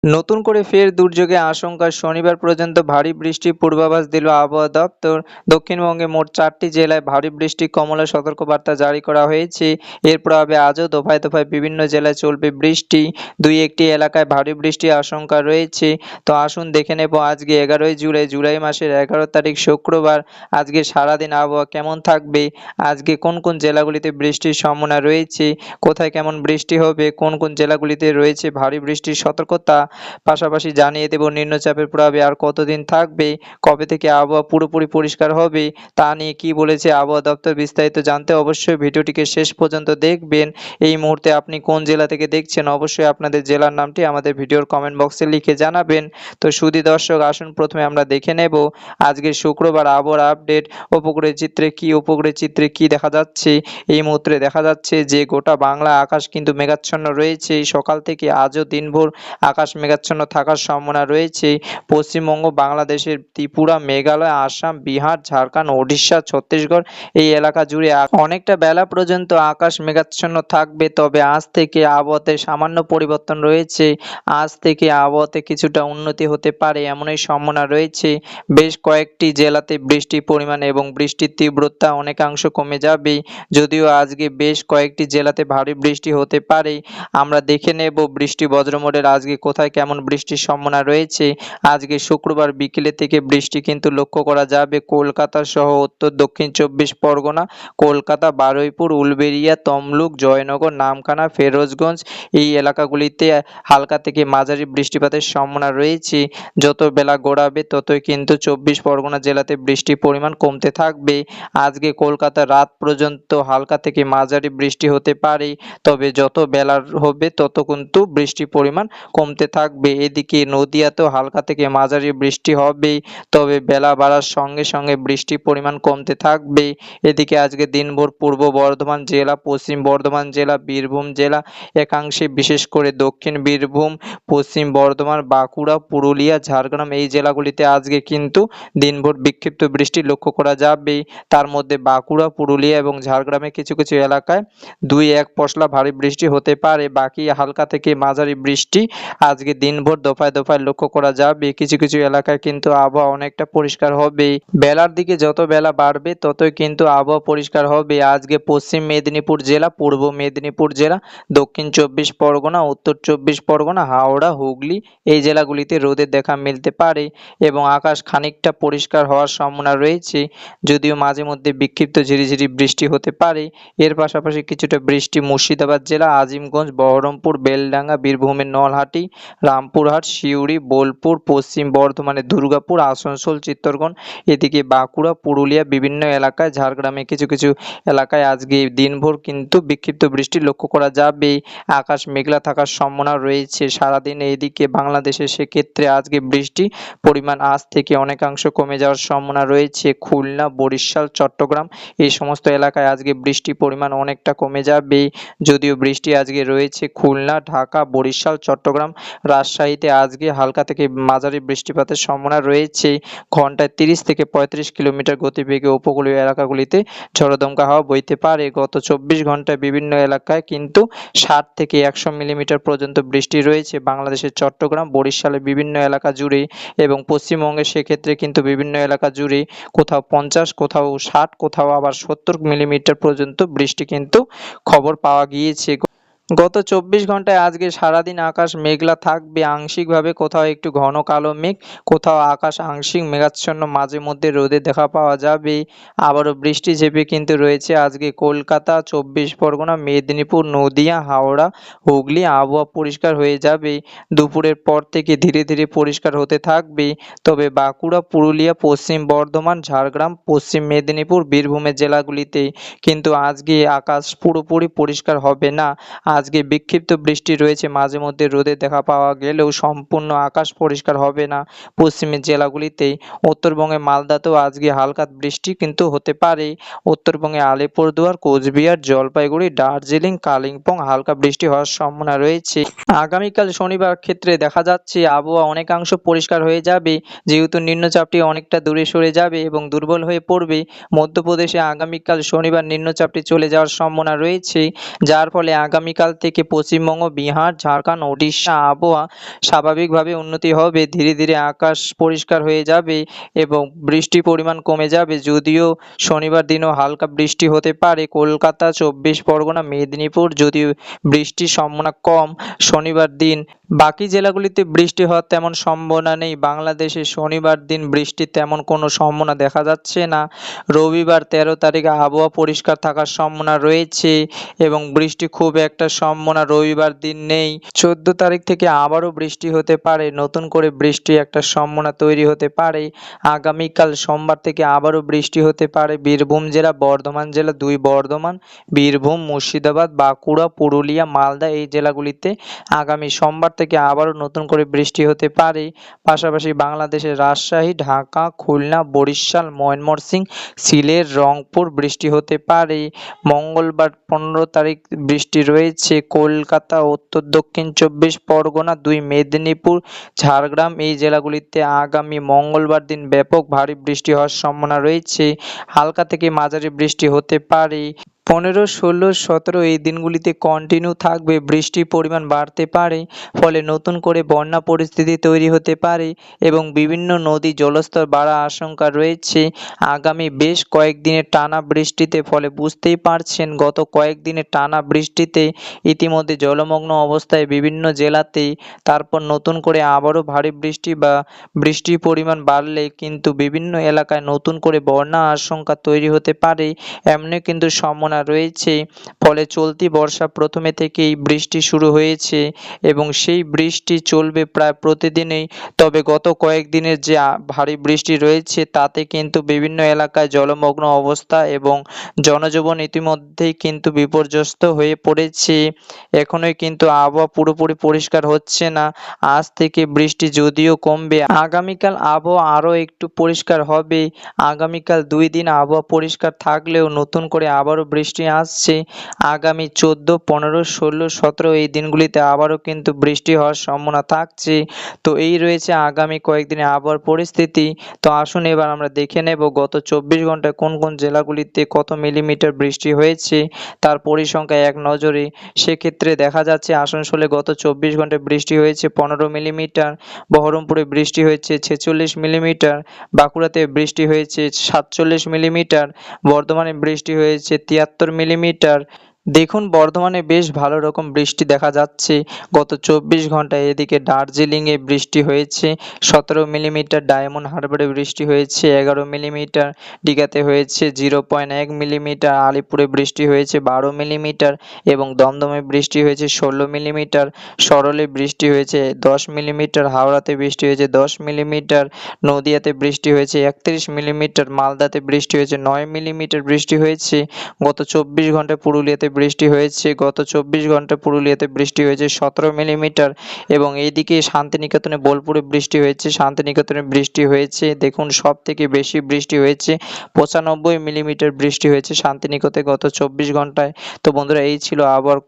নতুন করে ফের দুর্যোগের আশঙ্কা, শনিবার পর্যন্ত ভারী বৃষ্টির পূর্বাভাস দিল আবহাওয়া দপ্তর। দক্ষিণবঙ্গে মোট ৪টি জেলায় ভারী বৃষ্টি কমলা সতর্কবার্তা জারি করা হয়েছে। এর প্রভাবে আজও দফায় দফায় বিভিন্ন জেলায় চলবে বৃষ্টি। দুই একটি এলাকায় ভারী বৃষ্টির আশঙ্কা রয়েছে। তো আসুন দেখে নেব আজকে ১১ই জুলাই, জুলাই মাসের ১১ তারিখ শুক্রবার। আজকে সারাদিন আবহাওয়া কেমন থাকবে, আজকে কোন কোন জেলাগুলিতে বৃষ্টির সম্ভাবনা রয়েছে, কোথায় কেমন বৃষ্টি হবে, কোন কোন জেলাগুলিতে রয়েছে ভারী বৃষ্টির সতর্কতা। পাশাপাশি জানিয়ে দেব নিম্নচাপের প্রভাবে আর কতদিন থাকবে, কবে থেকে আবহাওয়া পুরোপুরি পরিষ্কার হবে, তা নিয়ে কি বলেছে আবহাওয়া দপ্তর। বিস্তারিত জানতে অবশ্যই ভিডিওটিকে শেষ পর্যন্ত দেখবেন। এই মুহূর্তে আপনি কোন জেলা থেকে দেখছেন, অবশ্যই আপনাদের জেলার নামটি আমাদের ভিডিওর কমেন্ট বক্সে লিখে জানাবেন। তো সুধী দর্শক, আসুন প্রথমে আমরা দেখে নেব আজকে শুক্রবার আবহাওয়ার আপডেট। উপগ্রহের চিত্রে কি দেখা যাচ্ছে। এই মুহূর্তে দেখা যাচ্ছে যে গোটা বাংলা আকাশ কিন্তু মেঘাচ্ছন্ন রয়েছে। সকাল থেকে আজও দিনভর আকাশ মেঘাচ্ছন্ন থাকার সম্ভাবনা রয়েছে। পশ্চিমবঙ্গ, বাংলাদেশের ত্রিপুরা, মেঘালয়, আসাম, বিহার, ঝাড়খণ্ড, ওড়িশা, ছত্তিশগড় এই এলাকা জুড়ে অনেকটা বেলা পর্যন্ত আকাশ মেঘাচ্ছন্ন থাকবে। তবে আজ থেকে আবহাওয়াতে সামান্য পরিবর্তন রয়েছে। আজ থেকে আবহাওয়াতে কিছুটা উন্নতি হতে পারে এমনই সম্ভাবনা রয়েছে। বেশ কয়েকটি জেলাতে বৃষ্টির পরিমাণ এবং বৃষ্টির তীব্রতা অনেকাংশ কমে যাবে। যদিও আজকে বেশ কয়েকটি জেলাতে ভারী বৃষ্টি হতে পারে। আমরা দেখে নেব বৃষ্টি বজ্রমোডের আজকে কোথায় কেমন বৃষ্টির সম্ভাবনা রয়েছে। আজকে শুক্রবার বিকেলে থেকে বৃষ্টি কিন্তু লক্ষ্য করা যাবে কলকাতা সহ উত্তর দক্ষিণ ২৪ পরগনা, কলকাতা, বারুইপুর, উলবেড়িয়া, তমলুক, জয়নগর, নামখানা, ফিরোজগঞ্জ এই এলাকাগুলিতে হালকা থেকে মাঝারি বৃষ্টিপাতের সম্ভাবনা রয়েছে। যত বেলা গড়াবে ততই কিন্তু ২৪ পরগনা জেলাতে বৃষ্টির পরিমাণ কমতে থাকবে। আজকে কলকাতা রাত পর্যন্ত হালকা থেকে মাঝারি বৃষ্টি হতে পারে। তবে যত বেলা হবে তত কিন্তু বৃষ্টির পরিমাণ কমতে থাকবে। এদিকে নদিয়াতেও হালকা থেকে মাঝারি বৃষ্টি হবে। তবে বেলা বাড়ার সঙ্গে সঙ্গে বৃষ্টির পরিমাণ কমতে থাকবে। এদিকে আজকে দিনভর পূর্ব বর্ধমান জেলা, পশ্চিম বর্ধমান জেলা, বীরভূম জেলা একাংশে, বিশেষ করে দক্ষিণ বীরভূম, পশ্চিম বর্ধমান, বাঁকুড়া, পুরুলিয়া, ঝাড়গ্রাম এই জেলাগুলিতে আজকে কিন্তু দিনভর বিক্ষিপ্ত বৃষ্টি লক্ষ্য করা যাবে। তার মধ্যে বাঁকুড়া, পুরুলিয়া এবং ঝাড়গ্রামে কিছু কিছু এলাকায় ২-১ পশলা ভারী বৃষ্টি হতে পারে। বাকি হালকা থেকে মাঝারি বৃষ্টি আজকে দিনভর দফায় দফায় লক্ষ্য করা যাবে। কিছু কিছু এলাকায় কিন্তু আবহাওয়া অনেকটা পরিষ্কার হবে। বেলার দিকে যত বেলা বাড়বে ততই কিন্তু আবহাওয়া পরিষ্কার হবে। আজকে পশ্চিম মেদিনীপুর জেলা, পূর্ব মেদিনীপুর জেলা, দক্ষিণ ২৪ পরগনা, উত্তর ২৪ পরগনা, হাওড়া, হুগলি এই জেলাগুলিতে রোদের দেখা মিলতে পারে এবং আকাশ খানিকটা পরিষ্কার হওয়ার সম্ভাবনা রয়েছে। যদিও মাঝে মধ্যে বিক্ষিপ্ত ঝিরিঝিরি বৃষ্টি হতে পারে। এর পাশাপাশি কিছুটা বৃষ্টি মুর্শিদাবাদ জেলা, আজিমগঞ্জ, বহরমপুর, বেলডাঙ্গা, বীরভূমের নলহাটি, রামপুরহাট, সিউড়ি, বোলপুর, পশ্চিম বর্ধমানের দুর্গাপুর, আসানসোল, চিত্তরগঞ্জ, এদিকে বাঁকুড়া, পুরুলিয়া বিভিন্ন এলাকায়, ঝাড়গ্রামে কিছু কিছু এলাকায় আজকে দিনভর কিন্তু বিক্ষিপ্ত বৃষ্টি লক্ষ্য করা যাবে। আকাশ মেঘলা থাকার সম্ভাবনা রয়েছে সারাদিন। এইদিকে বাংলাদেশে সেক্ষেত্রে আজকে বৃষ্টি পরিমাণ আজ থেকে অনেকাংশ কমে যাওয়ার সম্ভাবনা রয়েছে। খুলনা, বরিশাল, চট্টগ্রাম এই সমস্ত এলাকায় আজকে বৃষ্টির পরিমাণ অনেকটা কমে যাবে। যদিও বৃষ্টি আজকে রয়েছে খুলনা, ঢাকা, বরিশাল, চট্টগ্রাম, রাজশাহীতে আজকে হালকা থেকে মাঝারি বৃষ্টিপাতের সম্ভাবনা রয়েছে। ঘন্টায় ৩০ থেকে ৩৫ কিলোমিটার গতিবেগে উপকূলীয় এলাকাগুলিতে ঝড়ো দমকা হাওয়া বইতে পারে। গত ২৪ ঘন্টায় বিভিন্ন এলাকায় কিন্তু ৬০ থেকে ১০০ মিলিমিটার পর্যন্ত বৃষ্টি রয়েছে বাংলাদেশের চট্টগ্রাম, বরিশালের বিভিন্ন এলাকা জুড়ে এবং পশ্চিমবঙ্গের সেক্ষেত্রে কিন্তু বিভিন্ন এলাকা জুড়ে কোথাও ৫০, কোথাও ৬০, কোথাও আবার ৭০ মিলিমিটার পর্যন্ত বৃষ্টি কিন্তু খবর পাওয়া গিয়েছে। গত ২৪ ঘন্টায় আজকে সারাদিন আকাশ মেঘলা থাকবে আংশিকভাবে, কোথাও একটু ঘন কালো মেঘ, কোথাও আকাশ আংশিক মেঘাচ্ছন্ন, মাঝে মধ্যে রোদের দেখা পাওয়া যাবে। আবারও বৃষ্টি ঝেঁপে কিন্তু রয়েছে আজকে কলকাতা, ২৪ পরগনা, মেদিনীপুর, নদিয়া, হাওড়া, হুগলি। আবহাওয়া পরিষ্কার হয়ে যাবে দুপুরের পর থেকে, ধীরে ধীরে পরিষ্কার হতে থাকবে। তবে বাঁকুড়া, পুরুলিয়া, পশ্চিম বর্ধমান, ঝাড়গ্রাম, পশ্চিম মেদিনীপুর, বীরভূমের জেলাগুলিতে কিন্তু আজকে আকাশ পুরোপুরি পরিষ্কার হবে না। আজকে বিক্ষিপ্ত বৃষ্টি রয়েছে, মাঝে মধ্যে রোদের দেখা পাওয়া গেলেও সম্পূর্ণ আকাশ পরিষ্কার হবে না পশ্চিমের জেলাগুলিতে। উত্তরবঙ্গে মালদাতেও আজকে হালকা বৃষ্টি কিন্তু হতে পারে। উত্তরবঙ্গে আলিপুরদুয়ার, কোচবিহার, জলপাইগুড়ি, দার্জিলিং, কালিম্পং হালকা বৃষ্টি হওয়ার সম্ভাবনা রয়েছে। আগামীকাল শনিবার ক্ষেত্রে দেখা যাচ্ছে আবহাওয়া অনেকাংশ পরিষ্কার হয়ে যাবে, যেহেতু নিম্নচাপটি অনেকটা দূরে সরে যাবে এবং দুর্বল হয়ে পড়বে। মধ্যপ্রদেশে আগামীকাল শনিবার নিম্নচাপটি চলে যাওয়ার সম্ভাবনা রয়েছে, যার ফলে আগামীকাল আগামীকাল থেকে পশ্চিমবঙ্গ, বিহার, ঝাড়খণ্ড, ওড়িশা আবহাওয়া স্বাভাবিকভাবে উন্নতি হবে। ধীরে ধীরে আকাশ পরিষ্কার হয়ে যাবে এবং বৃষ্টির পরিমাণ কমে যাবে। যদিও শনিবার দিনও হালকা বৃষ্টি হতে পারে। কলকাতা, 24 পরগনা, মেদিনীপুর যদিও বৃষ্টির সম্ভাবনা কম শনিবার দিন। বাকি জেলাগুলিতে বৃষ্টি হওয়ার তেমন সম্ভাবনা নেই। বাংলাদেশে শনিবার দিন বৃষ্টির তেমন কোনো সম্ভাবনা দেখা যাচ্ছে না। রবিবার 13 তারিখে আবহাওয়া পরিষ্কার থাকার সম্ভাবনা রয়েছে এবং বৃষ্টি খুব একটা সম্ভাবনা রবিবার দিন নেই। 14 তারিখ থেকে আবারও বৃষ্টি হতে পারে। নতুন করে বৃষ্টির একটা সম্ভাবনা তৈরি হতে পারে। আগামীকাল সোমবার থেকে আবারও বৃষ্টি হতে পারে। বীরভূম জেলা, বর্ধমান জেলা, 2 বর্ধমান, বীরভূম, মুর্শিদাবাদ, বাঁকুড়া, পুরুলিয়া, মালদা এই জেলাগুলিতে আগামী সোমবার থেকে আবারও নতুন করে বৃষ্টি হতে পারে। পাশাপাশি বাংলাদেশের রাজশাহী, ঢাকা, খুলনা, বরিশাল, ময়মনসিংহ, সিলেট, রংপুর বৃষ্টি হতে পারে। মঙ্গলবার 15 তারিখ বৃষ্টি রয়েছে। কলকাতা, উত্তর দক্ষিণ 24 পরগনা, 2 মেদিনীপুর, ঝাড়গ্রাম এই জেলাগুলিতে আগামী মঙ্গলবার দিন ব্যাপক ভারী বৃষ্টি হওয়ার সম্ভাবনা রয়েছে। হালকা থেকে মাঝারি বৃষ্টি হতে পারে। 15, 16, 17 এই দিনগুলিতে কন্টিনিউ থাকবে। বৃষ্টির পরিমাণ বাড়তে পারে, ফলে নতুন করে বন্যা পরিস্থিতি তৈরি হতে পারে এবং বিভিন্ন নদী জলস্তর বাড়ার আশঙ্কা রয়েছে। আগামী বেশ কয়েকদিনের টানা বৃষ্টিতে ফলে বুঝতেই পারছেন গত কয়েকদিনের টানা বৃষ্টিতে ইতিমধ্যে জলমগ্ন অবস্থায় বিভিন্ন জেলাতেই। তারপর নতুন করে আবারও ভারী বৃষ্টি বা বৃষ্টির পরিমাণ বাড়লে কিন্তু বিভিন্ন এলাকায় নতুন করে বন্যা আশঙ্কা তৈরি হতে পারে, এমনি কিন্তু সম্ভাবনা রয়েছে। ফলে চলতি বর্ষা প্রথমে থেকেই বৃষ্টি শুরু হয়েছে এবং সেই বৃষ্টি চলবে প্রায় প্রতিদিনই। তবে গত কয়েকদিনের যে ভারী বৃষ্টি রয়েছে তাতে কিন্তু বিভিন্ন এলাকায় জলমগ্ন অবস্থা এবং জনজীবন ইতিমধ্যেই কিন্তু বিপর্যস্ত হয়ে পড়েছে। এখনোই কিন্তু আবহাওয়া পুরোপুরি পরিষ্কার হচ্ছে না। আজ থেকে বৃষ্টি যদিও কমবে, আগামীকাল আবহাওয়া আরও একটু পরিষ্কার হবে। আগামীকাল 2 দিন আবহাওয়া পরিষ্কার থাকলেও নতুন করে আবারও বৃষ্টি আসছে। আগামী 14, 15, 16, 17 এই দিনগুলিতে আবারও কিন্তু বৃষ্টি হওয়ার সম্ভাবনা থাকছে। তো এই রয়েছে আগামী কয়েকদিনের আবহাওয়ার পরিস্থিতি। তো আসুন এবার আমরা দেখে নেব গত 24 ঘন্টায় কোন কোন জেলাগুলিতে কত মিলিমিটার বৃষ্টি হয়েছে তার পরিসংখ্যা এক নজরে। সেক্ষেত্রে দেখা যাচ্ছে আসানসোলে গত 24 ঘন্টায় বৃষ্টি হয়েছে 15 মিলিমিটার, বহরমপুরে বৃষ্টি হয়েছে 46 মিলিমিটার, বাঁকুড়াতে বৃষ্টি হয়েছে 47 মিলিমিটার, বর্ধমানে বৃষ্টি হয়েছে 73 মিলিমিটার। দেখুন বর্ধমানে বেশ ভালো রকম বৃষ্টি দেখা যাচ্ছে গত 24 ঘন্টায়। এদিকে দার্জিলিংয়ে বৃষ্টি হয়েছে 17 মিলিমিটার, ডায়মন্ড হারবারে বৃষ্টি হয়েছে 11 মিলিমিটার, দীঘাতে হয়েছে 0.1 মিলিমিটার, আলিপুরে বৃষ্টি হয়েছে 12 মিলিমিটার এবং দমদমে বৃষ্টি হয়েছে 16 মিলিমিটার, সরলে বৃষ্টি হয়েছে 10 মিলিমিটার, হাওড়াতে বৃষ্টি হয়েছে 10 মিলিমিটার, নদিয়াতে বৃষ্টি হয়েছে 31 মিলিমিটার, মালদাতে বৃষ্টি হয়েছে 9 মিলিমিটার বৃষ্টি হয়েছে। গত 24 ঘন্টায় পুরুলিয়াতে বৃষ্টি হয়েছে 17 মিলিমিটার এবং এইদিকে শান্তিনিকেতনে, বোলপুরে বৃষ্টি হয়েছে, শান্তিনিকেতনে বৃষ্টি হয়েছে দেখুন সব থেকে বেশি বৃষ্টি হয়েছে 95 মিলিমিটার বৃষ্টি হয়েছে শান্তিনিকেতনে গত 24 ঘন্টায়। তো বন্ধুরা এই ছিল আবহাওয়ার